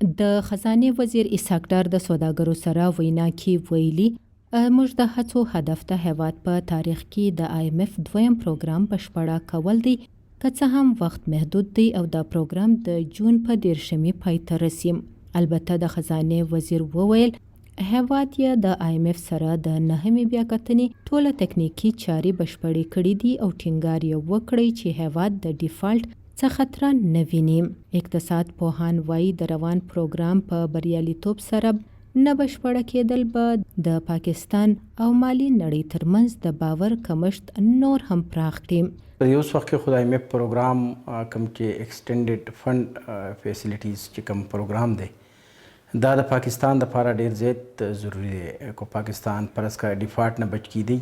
د خزانې وزیر اسحاق ډار د سوداګرو سره وینا کې ویلي موږ د هڅو هدف د هیواد په تاریخ کې د IMF دویم پروګرام بشپړه کول دی، که څه هم وخت محدود دی او دا پروګرام د جون په 13 پای ته رسي. البته د خزانې وزیر وویل هیواد یې د IMF سره د 9مې بیاکتنې ټوله تکنیکي چارې بشپړې کړې دي او ټینګار یې وکړی چې هیواد د ډیفالټ څه خطر نه ویني. اقتصاد پوهان وایي د روان پروګرام په بریالیتوب سره نه بشپړه کېدل به د پاکستان او مالي نړۍ ترمنځ د باور کمښت نور هم پراخ کړي. په اوس وخت کې خو د IMF پروګرام کوم چې ایکسټینډډ فند فیسیلیټیز چې کوم پروګرام دی دا د پاکستان دپاره ډېر زیات ضروري دی. کو پاکستان فرض کړه ډیفالټ نه بچ کیدی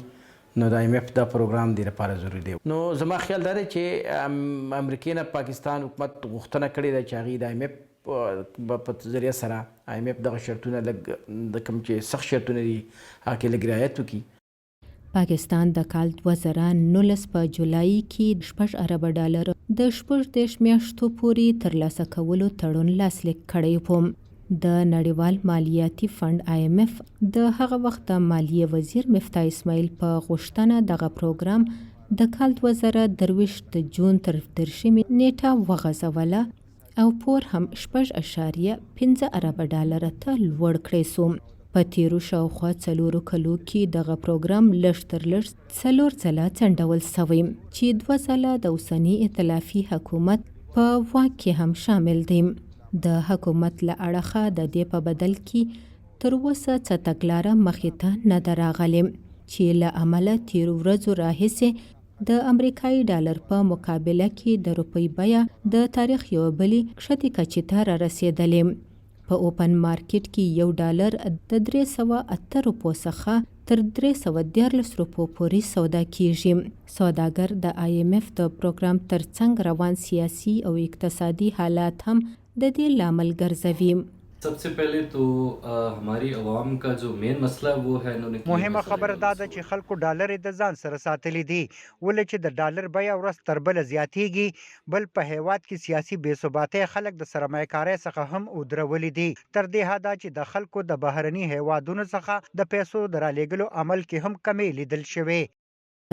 نو د IMF دا پروګرام ډېر لپاره ضروري دی. نو زما خیال دا دی چې امریکا نه پاکستان حکومت غوښتنه کړې ده چې هغې د IMF په ذریعه سره IMF دغه شرطونه لږ د کوم چې سخت شرطونه دي هغه کې لږ رعایت وکړي. پاکستان د کال 2019 په جولای کې 6 ارب ډالر د 14 میاشتو پورې ترلاسه کولو تړون لاسلیک کړی و. د نړیوال مالیاتي فند IMF د هغه وخت د مالیې وزیر مفتاح اسماعیل په غوښتنه دغه پروګرام د کال 2023 د جون تر 13 نیټه وغځوله او پور هم 6.5 ارب ډالر ته لوړ کړی سو. په تیرو شاوخوا 4 کلو کې دغه پروګرام لږ تر لږ 4 ځله څنډول سوی چې 2 ځله د اوسني ائتلافي حکومت په واک کې هم شامل دی. د حکومت له اړخه د دې په بدل کې تر اوسه څه تګلاره مخې ته نه ده راغلې چې له امله تیرو ورځو راهیسې د امریکایي ډالر په مقابله کې د روپۍ بیه د تاریخ یو بلې کښتې کچې ته را رسېدلې. په اوپن مارکیټ کې یو ډالر د 308 روپو څخه تر 314 روپو پورې سودا کیږي. سوداګر د IMF د پروګرام ترڅنګ روان سیاسي او اقتصادي حالات هم د دې لامل ګرځوي. सबसे पहले तो हमारी आवाम का जो मेन मसला वो है इन्होंने مهمه خبره دا ده چې خلکو ډالر د ځان سره ساتلی دي ولې چې د ډالر بیه ورځ تر بله زیاتیږي. بل په هیواد کې سیاسي بې ثباتۍ خلک د سرمایه‌کارۍ څخه هم ودرولي دي. تر دې حده چې د خلکو د بهرني هیوادونو څخه د پیسو د رالېږلو عمل کې هم کمی لیدل شوی.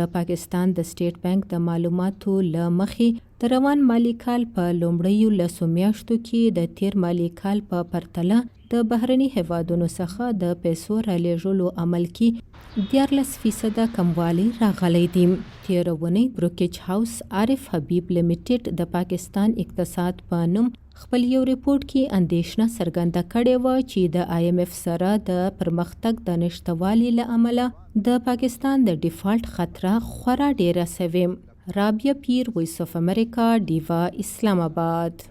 د پاکستان د سټیټ بانک د معلوماتو له مخې د روان مالی کال په لومړیو 10 میاشتو کې د تیر مالی کال په پرتله د بهرني هیوادونو څخه د پیسو رالېږلو عمل کې 14% کموالی راغلی دی. تیره اونۍ بروکیج هاوس عارف حبیب لیمیټډ د پاکستان اقتصاد په نوم خپل یو ریپورت کې اندېښنه څرګنده کړې وه چې د IMF سره د پرمختګ د نشتوالي له امله د پاکستان د ډیفالټ خطره خورا ډیره سوې. رابعه پیر، وایس اف امریکا، ډیوا، اسلام آباد.